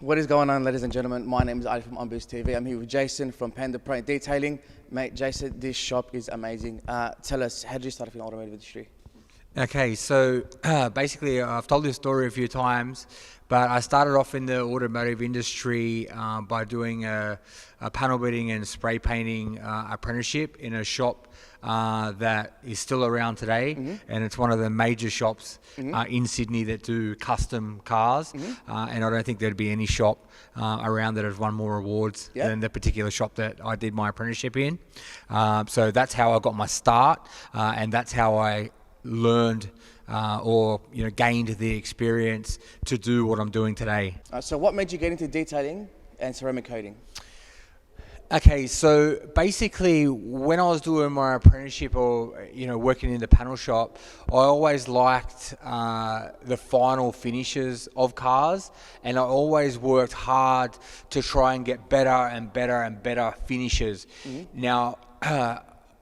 What is going on, ladies and gentlemen? My name is Ali from OnBoost TV. I'm here with Jason from Panda PRO Detailing. Mate, Jason, this shop is amazing. Tell us, how did you start off in the automotive industry? Okay, so basically I've told this story a few times, but I started off in the automotive industry by doing a panel beating and spray painting apprenticeship in a shop that is still around today, and it's one of the major shops in Sydney that do custom cars, and I don't think there'd be any shop around that has won more awards than the particular shop that I did my apprenticeship in. So that's how I got my start, and that's how I learned or gained the experience to do what I'm doing today. So what made you get into detailing and ceramic coating? Okay, so basically when I was doing my apprenticeship or working in the panel shop, I always liked the final finishes of cars, and I always worked hard to try and get better and better and better finishes. Now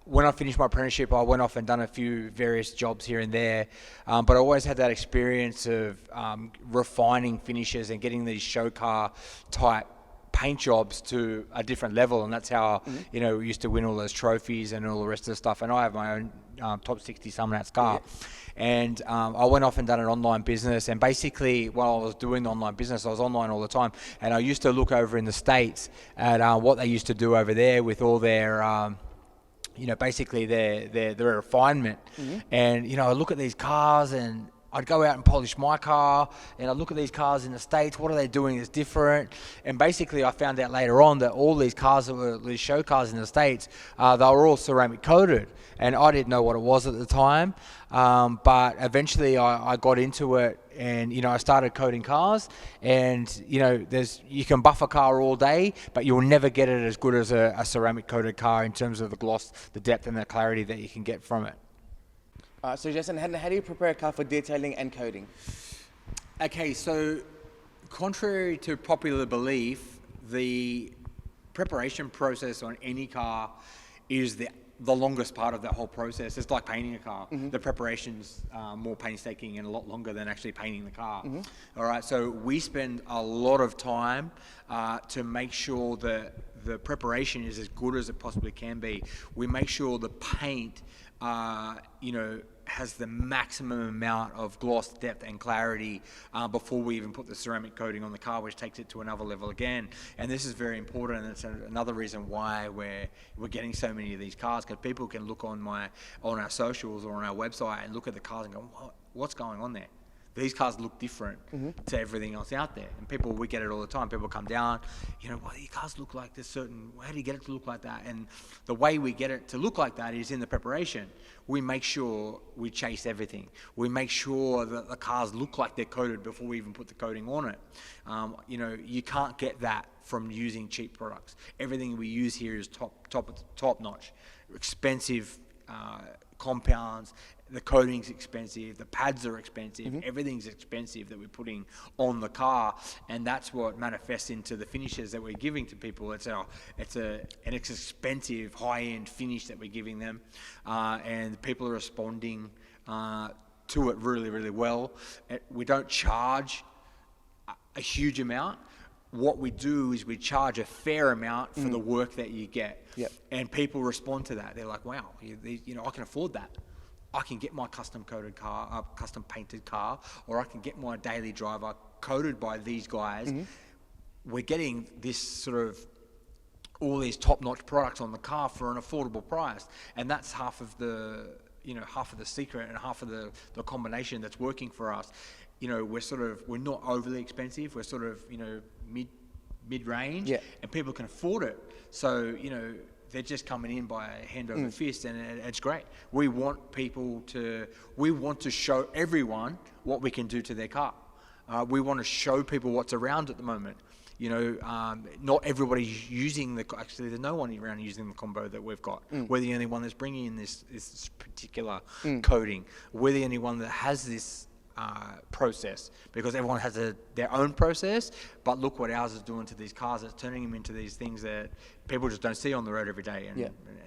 when I finished my apprenticeship, I went off and done a few various jobs here and there, but I always had that experience of refining finishes and getting these show car type paint jobs to a different level, and that's how we used to win all those trophies and all the rest of the stuff. And I have my own top 60 Summonats car, and I went off and done an online business. And basically, while I was doing the online business, I was online all the time, and I used to look over in the States at what they used to do over there with all their basically their refinement. And I look at these cars, and I'd go out and polish my car, and I'd look at these cars in the States. What are they doing that's different? And basically I found out later on that all these cars that were these show cars in the States, they were all ceramic coated, and I didn't know what it was at the time, but eventually I got into it, and I started coating cars. And you can buff a car all day, but you'll never get it as good as a ceramic coated car in terms of the gloss, the depth and the clarity that you can get from it. So Jason, how do you prepare a car for detailing and coating? Okay, so contrary to popular belief, the preparation process on any car is the longest part of that whole process. It's like painting a car. The preparation's more painstaking and a lot longer than actually painting the car. All right, so we spend a lot of time to make sure that the preparation is as good as it possibly can be. We make sure the paint has the maximum amount of gloss, depth and clarity before we even put the ceramic coating on the car, which takes it to another level again. And this is very important, and it's another reason why we're getting so many of these cars, because people can look on our socials or on our website and look at the cars and go, what's going on there? These cars look different to everything else out there. And we get it all the time. People come down, well, your cars look like this certain, how do you get it to look like that? And the way we get it to look like that is in the preparation. We make sure we chase everything. We make sure that the cars look like they're coated before we even put the coating on it. You can't get that from using cheap products. Everything we use here is top notch, expensive compounds. The coating's expensive, the pads are expensive, everything's expensive that we're putting on the car, and that's what manifests into the finishes that we're giving to people. It's an expensive, high-end finish that we're giving them, and people are responding to it really, really well. We don't charge a huge amount. What we do is we charge a fair amount for the work that you get, and people respond to that. They're like, wow, I can afford that. I can get my custom coated car, custom painted car, or I can get my daily driver coated by these guys. We're getting this sort of all these top-notch products on the car for an affordable price, and that's half of the secret and half of the combination that's working for us. We're not overly expensive. We're sort of mid-range, and people can afford it. So they're just coming in by hand over fist, and it's great. We want to show everyone what we can do to their car. We want to show people what's around at the moment. Not everybody's using actually there's no one around using the combo that we've got. We're the only one that's bringing in this particular coating. We're the only one that has this process, because everyone has their own process, but look what ours is doing to these cars. It's turning them into these things that people just don't see on the road every day,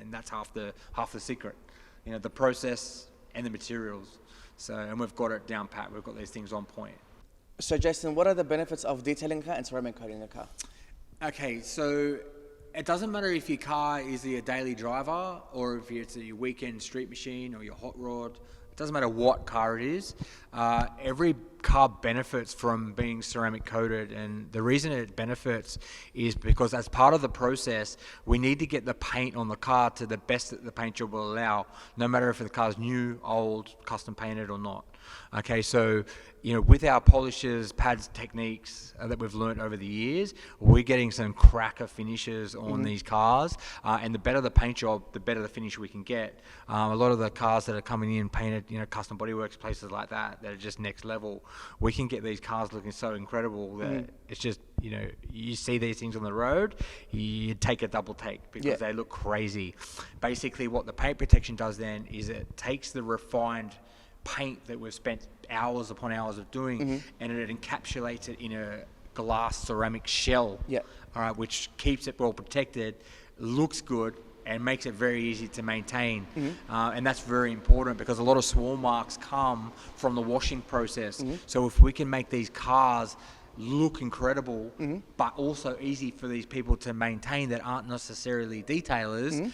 and that's half the secret, the process and the materials. So, and we've got it down pat. We've got these things on point. So Jason, what are the benefits of detailing a car and ceramic coating a car? Okay, so it doesn't matter if your car is your daily driver or if it's your weekend street machine or your hot rod. It doesn't matter what car it is. Every car benefits from being ceramic coated, and the reason it benefits is because as part of the process, we need to get the paint on the car to the best that the paint job will allow, no matter if the car's new, old, custom painted or not. Okay, so with our polishes, pads, techniques that we've learned over the years, we're getting some cracker finishes on these cars, and the better the paint job, the better the finish we can get. A lot of the cars that are coming in painted, custom bodyworks, places like that are just next level. We can get these cars looking so incredible that it's just, you see these things on the road, you take a double take because they look crazy. Basically, what the paint protection does then is it takes the refined paint that we've spent hours upon hours of doing, and it encapsulates it in a glass ceramic shell, all right, which keeps it well protected, looks good, and makes it very easy to maintain. And that's very important because a lot of swarm marks come from the washing process. So if we can make these cars look incredible, but also easy for these people to maintain that aren't necessarily detailers,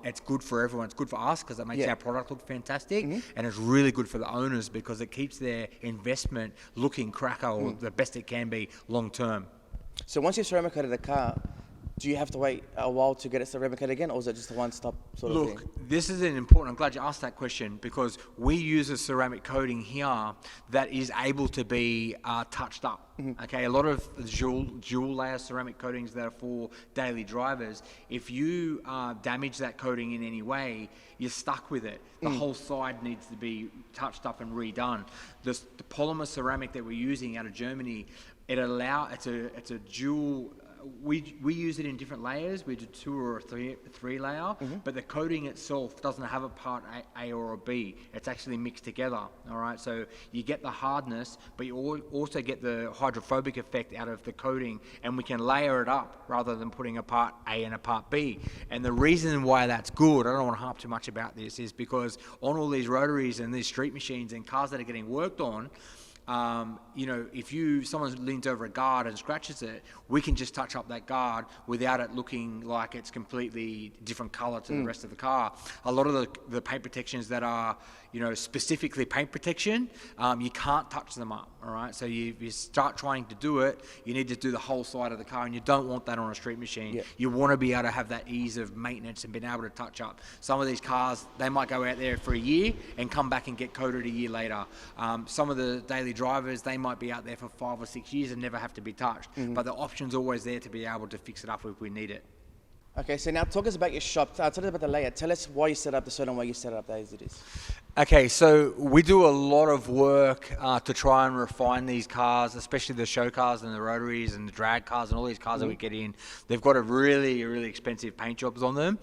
it's good for everyone. It's good for us because it makes our product look fantastic, and it's really good for the owners because it keeps their investment looking cracker or the best it can be long term. So once you've ceramic coated the car, do you have to wait a while to get it ceramic coated again, or is it just a one-stop sort of thing? Look, this is I'm glad you asked that question because we use a ceramic coating here that is able to be touched up. Okay, a lot of dual layer ceramic coatings that are for daily drivers, if you damage that coating in any way, you're stuck with it. The whole side needs to be touched up and redone. The polymer ceramic that we're using out of Germany, it's a dual. We use it in different layers. We do 2 or 3 layer, but the coating itself doesn't have a part A or a B. It's actually mixed together. All right, so you get the hardness, but you also get the hydrophobic effect out of the coating, and we can layer it up rather than putting a part A and a part B. And the reason why that's good, I don't want to harp too much about this, is because on all these rotaries and these street machines and cars that are getting worked on, if someone leans over a guard and scratches it, we can just touch up that guard without it looking like it's completely different color to the rest of the car. A lot of the paint protections that are, specifically paint protection, you can't touch them up, all right? So you start trying to do it, you need to do the whole side of the car, and you don't want that on a street machine. You want to be able to have that ease of maintenance and being able to touch up. Some of these cars, they might go out there for a year and come back and get coated a year later. Some of the daily drivers, they might be out there for 5 or 6 years and never have to be touched. But the option's always there to be able to fix it up if we need it. Okay, so now talk us about your shop. Tell us about the layout. Tell us why you set up the certain way you set it up as it is. Okay, so we do a lot of work to try and refine these cars, especially the show cars and the rotaries and the drag cars and all these cars that we get in. They've got a really, really expensive paint jobs on them.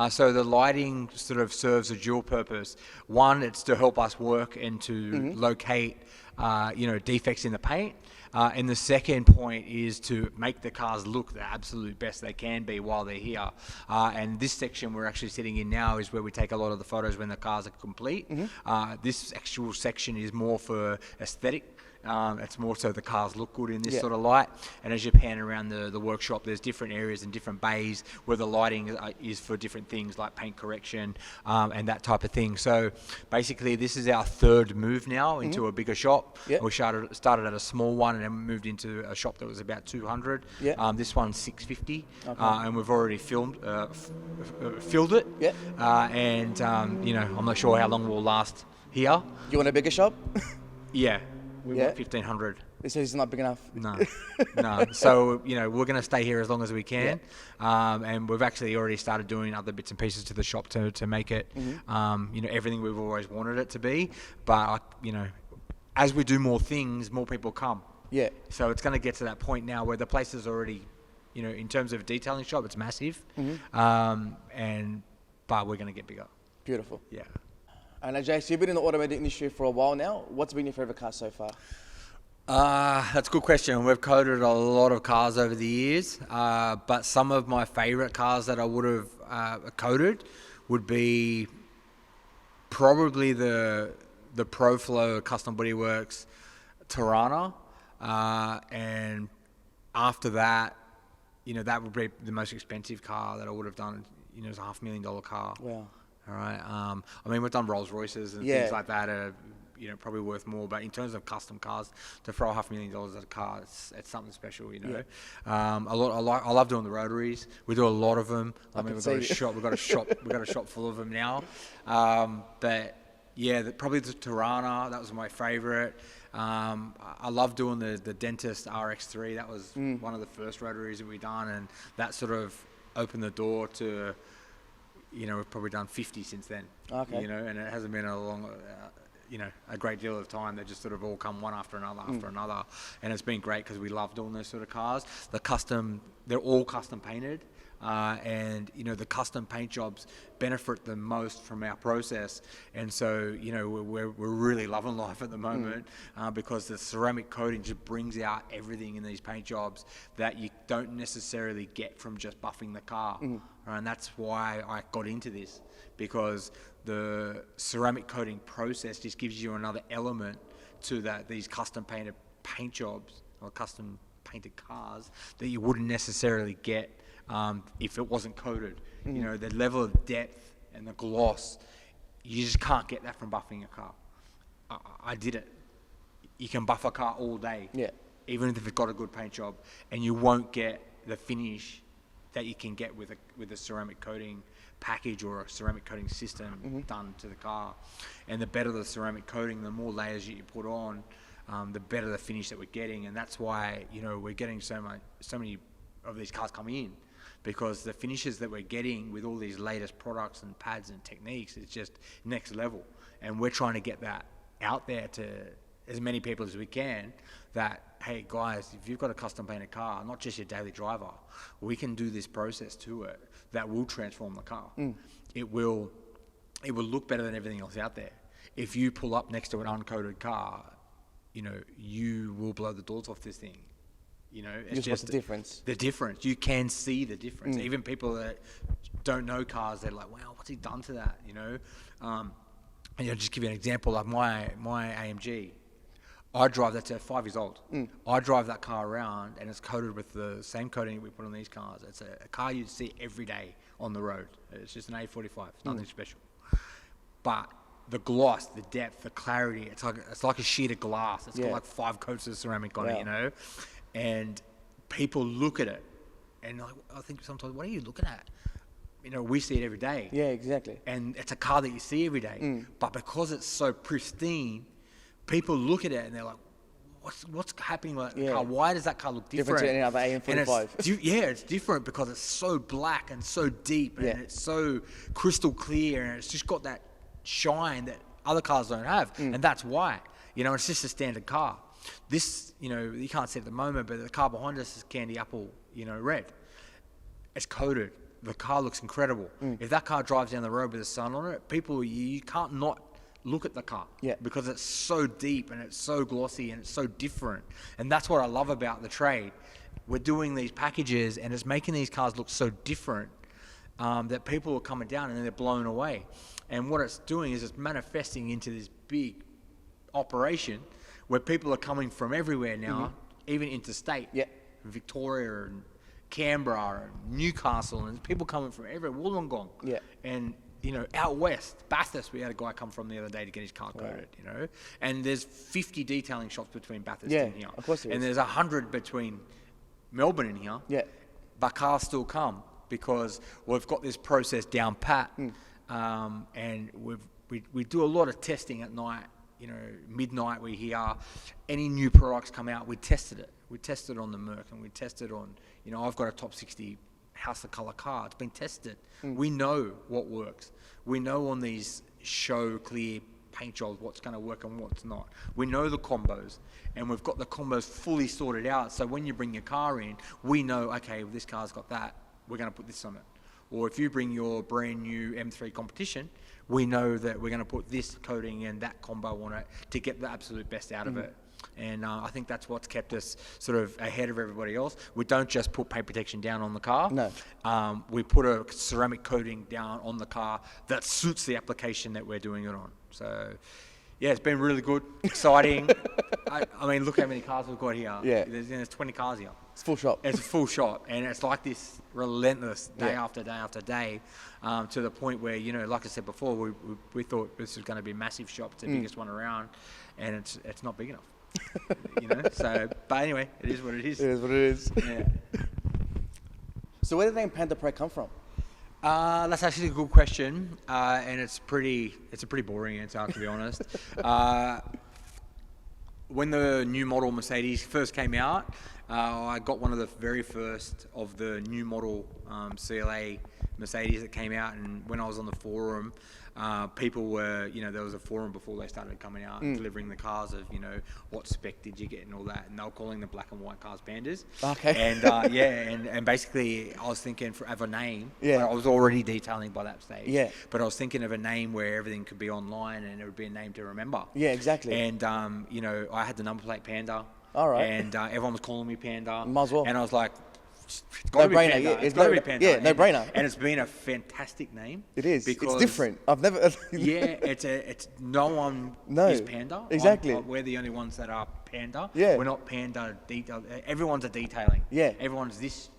So the lighting sort of serves a dual purpose. One, it's to help us work and to locate defects in the paint. And the second point is to make the cars look the absolute best they can be while they're here. And this section we're actually sitting in now is where we take a lot of the photos when the cars are complete. This actual section is more for aesthetic. It's more so the cars look good in this sort of light. And as you pan around the workshop, there's different areas and different bays where the lighting is for different things like paint correction and that type of thing. So basically, this is our third move now into a bigger shop. We started at a small one and then moved into a shop that was about 200. This one's 650, and we've already filled it. And I'm not sure how long we'll last here. You want a bigger shop? We want 1,500. So it's not big enough? No. So, we're going to stay here as long as we can. And we've actually already started doing other bits and pieces to the shop to make it, everything we've always wanted it to be. But, as we do more things, more people come. So it's going to get to that point now where the place is already, in terms of a detailing shop, it's massive. But we're going to get bigger. Beautiful. Yeah. And Jace, you've been in the automotive industry for a while now. What's been your favorite car so far? That's a good question. We've coated a lot of cars over the years, but some of my favorite cars that I would have coated would be probably the ProFlow Custom Bodyworks Tirana. and after that, you know, that would be the most expensive car that I would have done. You know, it was a $500,000 car. Wow. All right. I mean, we've done Rolls Royces and things like that are, you know, probably worth more. But in terms of custom cars, to throw $500,000 at a car, it's something special, you know. I love doing the rotaries. We do a lot of them. I mean, we've got a shop full of them now. But yeah, probably the Tirana. That was my favorite. I love doing the Dentist RX3. That was one of the first rotaries that we done, and that sort of opened the door to, you know, we've probably done 50 since then. Okay. You know, and it hasn't been a long, you know, a great deal of time. They just sort of all come one after another after another, and it's been great because we love doing those sort of cars. They're all custom painted. And you know, the custom paint jobs benefit the most from our process, and so, you know, we're really loving life at the moment, because the ceramic coating just brings out everything in these paint jobs that you don't necessarily get from just buffing the car. And that's why I got into this, because the ceramic coating process just gives you another element to these custom painted paint jobs or custom painted cars that you wouldn't necessarily get if it wasn't coated. You know, the level of depth and the gloss, you just can't get that from buffing a car. I did it. You can buff a car all day, even if it's got a good paint job, and you won't get the finish that you can get with a ceramic coating package or a ceramic coating system done to the car. And the better the ceramic coating, the more layers you put on, the better the finish that we're getting. And that's why, you know, we're getting so many of these cars coming in, because the finishes that we're getting with all these latest products and pads and techniques is just next level. And we're trying to get that out there to as many people as we can, that, hey guys, if you've got a custom painted car, not just your daily driver, we can do this process to it that will transform the car. It will look better than everything else out there. If you pull up next to an uncoated car, you know, you will blow the doors off this thing. You know, it's just the difference. The difference. You can see the difference. Even people that don't know cars, they're like, wow, what's he done to that? You know, and I'll just give you an example. Like my AMG, I drive that to 5 years old. I drive that car around, and it's coated with the same coating we put on these cars. It's a car you'd see every day on the road. It's just an A45. It's nothing special. But the gloss, the depth, the clarity, it's like a sheet of glass. It's got like 5 coats of ceramic on it, you know. And people look at it, and I think sometimes, what are you looking at? You know, we see it every day. Yeah, exactly. And it's a car that you see every day. But because it's so pristine, people look at it and they're like, what's happening with that car? Why does that car look different? Different to any other AM45. It's different because it's so black and so deep, and it's so crystal clear, and it's just got that shine that other cars don't have. And that's why. You know, it's just a standard car. This, you know, you can't see it at the moment, but the car behind us is candy apple, you know, red. It's coated. The car looks incredible. If that car drives down the road with the sun on it, people, you can't not look at the car, because it's so deep and it's so glossy and it's so different. And that's what I love about the trade. We're doing these packages, and it's making these cars look so different that people are coming down and they're blown away. And what it's doing is it's manifesting into this big operation where people are coming from everywhere now, even interstate, Victoria and Canberra and Newcastle, and people coming from everywhere, Wollongong. And, you know, out west, Bathurst, we had a guy come from the other day to get his car coated, you know. And there's 50 detailing shops between Bathurst and here. Of course there is. And there's 100 between Melbourne and here. But cars still come because we've got this process down pat. And we do a lot of testing at night. You know, midnight we hear any new products come out, we tested it. We tested on the Merc, and we tested on, you know, I've got a top 60 House of Colour car. It's been tested. We know what works. We know on these show clear paint jobs what's going to work and what's not. We know the combos, and we've got the combos fully sorted out. So when you bring your car in, we know, okay, well, this car's got that, we're going to put this on it. Or if you bring your brand new M3 competition, we know that we're going to put this coating and that combo on it to get the absolute best out of it. And I think that's what's kept us sort of ahead of everybody else. We don't just put paint protection down on the car. No. We put a ceramic coating down on the car that suits the application that we're doing it on. So, Yeah, it's been really good, exciting. I mean, look how many cars we've got here. Yeah. There's 20 cars here. It's full shop. It's a full shop, and it's like this relentless day Yeah. after day after day, to the point where, you know, like I said before, we thought this was going to be a massive shop, it's the biggest one around, and it's not big enough. You know, so, but anyway, it is what it is. It is what it is. Yeah. So where did the name Panda PRO come from? That's actually a good question, and it's a pretty boring answer, to be honest. When the new model Mercedes first came out, I got one of the very first of the new model CLA Mercedes that came out, and when I was on the forum, people were, you know, there was a forum before they started coming out and delivering the cars of, you know, what spec did you get and all that, and they were calling the black and white cars Pandas. Okay. And and basically I was thinking of a name. Yeah. I was already detailing by that stage. Yeah. But I was thinking of a name where everything could be online and it would be a name to remember. Yeah, exactly. And you know, I had the number plate Panda. All right. And everyone was calling me Panda. Might as well. And I was like, it's got to be No-brainer, Panda. yeah, It's got to be Panda. yeah, no-brainer. And it's been a fantastic name. It is. Because It's different. I've never. yeah, it's no one No, is Panda. exactly. We're the only ones that are Panda. Yeah. We're not Panda detail. Everyone's a detailing. Yeah. Everyone's this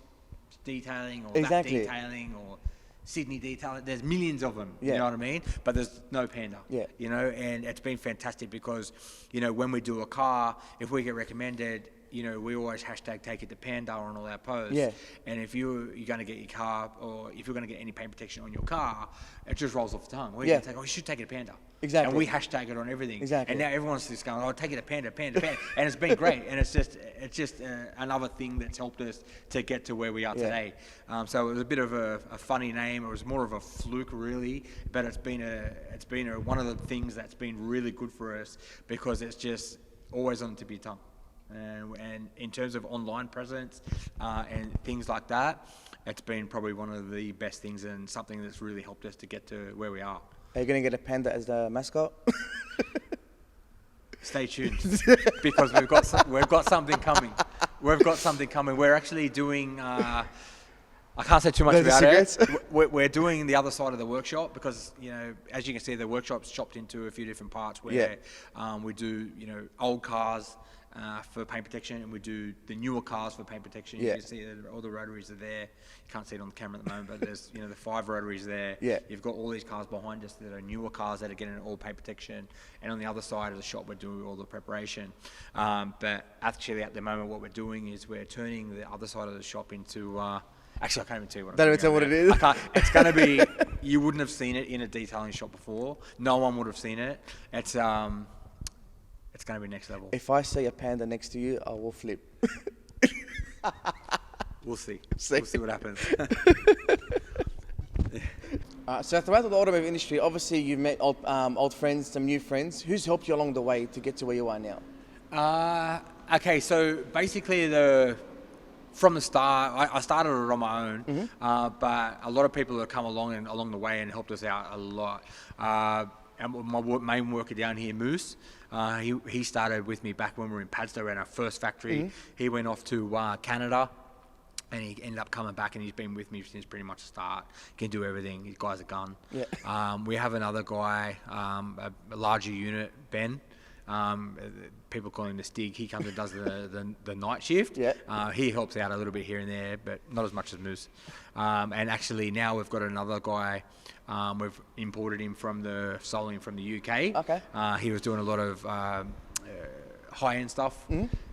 detailing or Exactly. that detailing or Sydney detailing. There's millions of them. Yeah. You know what I mean? But there's no Panda. Yeah. You know, and it's been fantastic because, you know, when we do a car, if we get recommended, you know, we always hashtag take it to Panda on all our posts. Yeah. And if you're going to get your car, or if you're going to get any paint protection on your car, it just rolls off the tongue. Well, Yeah. you you should take it to Panda. Exactly. And we hashtag it on everything. Exactly. And now everyone's just going, oh, take it to Panda, Panda, Panda. And it's been great. And it's just another thing that's helped us to get to where we are Yeah. today. So it was a bit of a funny name. It was more of a fluke, really. But it's been one of the things that's been really good for us because it's just always on the tip of your tongue. And in terms of online presence and things like that, it's been probably one of the best things and something that's really helped us to get to where we are. Are you going to get a panda as the mascot? Stay tuned because we've got something coming. We've got something coming. We're actually doing. I can't say too much Those are about it. secrets? We're doing the other side of the workshop because, you know, as you can see, the workshop's chopped into a few different parts where we do, you know, old cars for paint protection, and we do the newer cars for paint protection. Yeah. You can see that all the rotaries are there. You can't see it on the camera at the moment, but there's, you know, the 5 rotaries there. Yeah. You've got all these cars behind us that are newer cars that are getting all paint protection, and on the other side of the shop we're doing all the preparation. But actually at the moment what we're doing is we're turning the other side of the shop into actually, I can't even tell you what I'm Don't doing even tell over what there. it is. I can't. It's going to be, you wouldn't have seen it in a detailing shop before. No one would have seen it. It's going to be next level. If I see a panda next to you, I will flip. We'll see. See. We'll see what happens. So throughout the automotive industry, obviously you've met old friends, some new friends. Who's helped you along the way to get to where you are now? Okay, so basically from the start, I started it on my own, but a lot of people have come along the way and helped us out a lot. And my main worker down here, Moose, he started with me back when we were in Padstow at our first factory. He went off to Canada, and he ended up coming back, and he's been with me since pretty much the start. Can do everything. His guy's a gun. Yeah. We have another guy, a larger unit, Ben. People call him the Stig. He comes and does the night shift. Yeah. He helps out a little bit here and there, but not as much as Moose. And actually now we've got another guy. We've imported him solely from the UK. Okay. He was doing a lot of high-end stuff,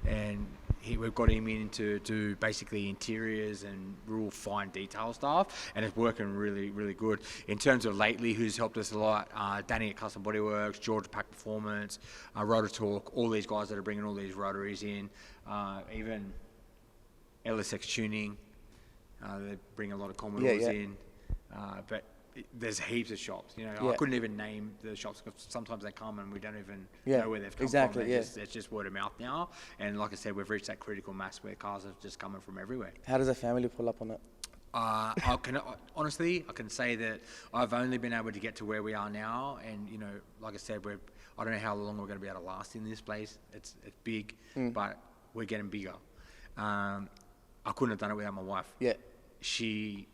and we've got him in to do basically interiors and real fine detail stuff, and it's working really, really good. In terms of lately, who's helped us a lot, Danny at Custom Bodyworks, George at Pack Performance, Rototalk, all these guys that are bringing all these rotaries in, even LSX Tuning, they bring a lot of Commodores in, but there's heaps of shops. You know, I couldn't even name the shops because sometimes they come and we don't even know where they've come from. It's just word of mouth now. And like I said, we've reached that critical mass where cars are just coming from everywhere. How does a family pull up on it? Honestly, I can say that I've only been able to get to where we are now, and you know, like I said, I don't know how long we're going to be able to last in this place. It's big, but we're getting bigger. I couldn't have done it without my wife. Yeah. She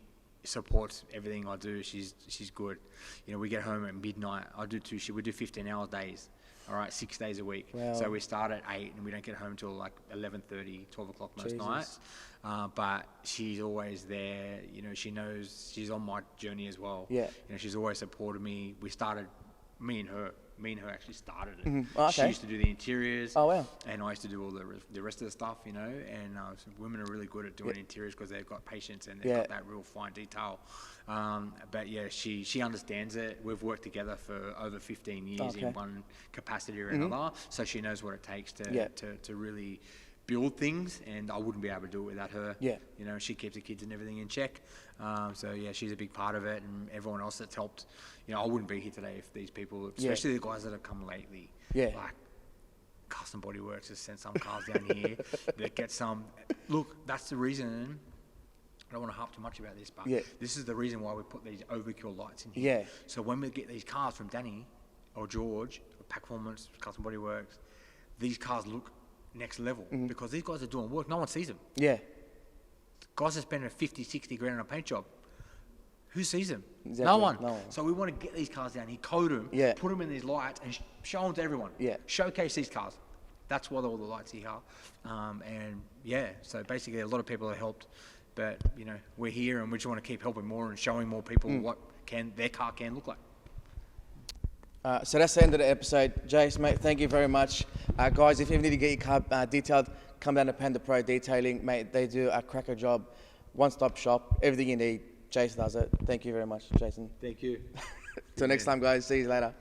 supports everything I do. She's good. You know, we get home at midnight. I do 2 shifts. We do 15-hour days. all right, 6 days a week. Wow. So we start at 8 and we don't get home until like 11:30, 12 o'clock most Jesus. nights. But she's always there. You know, she knows she's on my journey as well. Yeah. You know, she's always supported me. We started, me and her actually started it. Mm-hmm. Oh, okay. She used to do the interiors. Oh, wow. And I used to do all the rest of the stuff, you know. And so women are really good at doing interiors because they've got patience and they've got that real fine detail. But yeah, she understands it. We've worked together for over 15 years in one capacity or another. So she knows what it takes to really build things, and I wouldn't be able to do it without her. Yeah. You know, she keeps the kids and everything in check. So yeah, she's a big part of it, and everyone else that's helped. You know, I wouldn't be here today if these people, especially the guys that have come lately, like Custom Body Works has sent some cars down here that get some. Look, that's the reason. I don't want to harp too much about this, but this is the reason why we put these overkill lights in here. Yeah. So when we get these cars from Danny or George, or Pack Performance, Custom Body Works, these cars look next level because these guys are doing work. No one sees them. Yeah. Guys are spending 50, 60 grand on a paint job. Who sees them? Exactly. No one. No one. So we want to get these cars down here, code them, put them in these lights, and show them to everyone. Yeah. Showcase these cars. That's why all the lights here are. And yeah, so basically a lot of people have helped, but you know, we're here and we just want to keep helping more and showing more people what their car can look like. So that's the end of the episode. Jace, mate, thank you very much. Guys, if you ever need to get your car detailed, come down to Panda PRO Detailing. Mate, they do a cracker job. One-stop shop. Everything you need. Jason does it. Thank you very much, Jason. Thank you. Till next time, guys. See you later.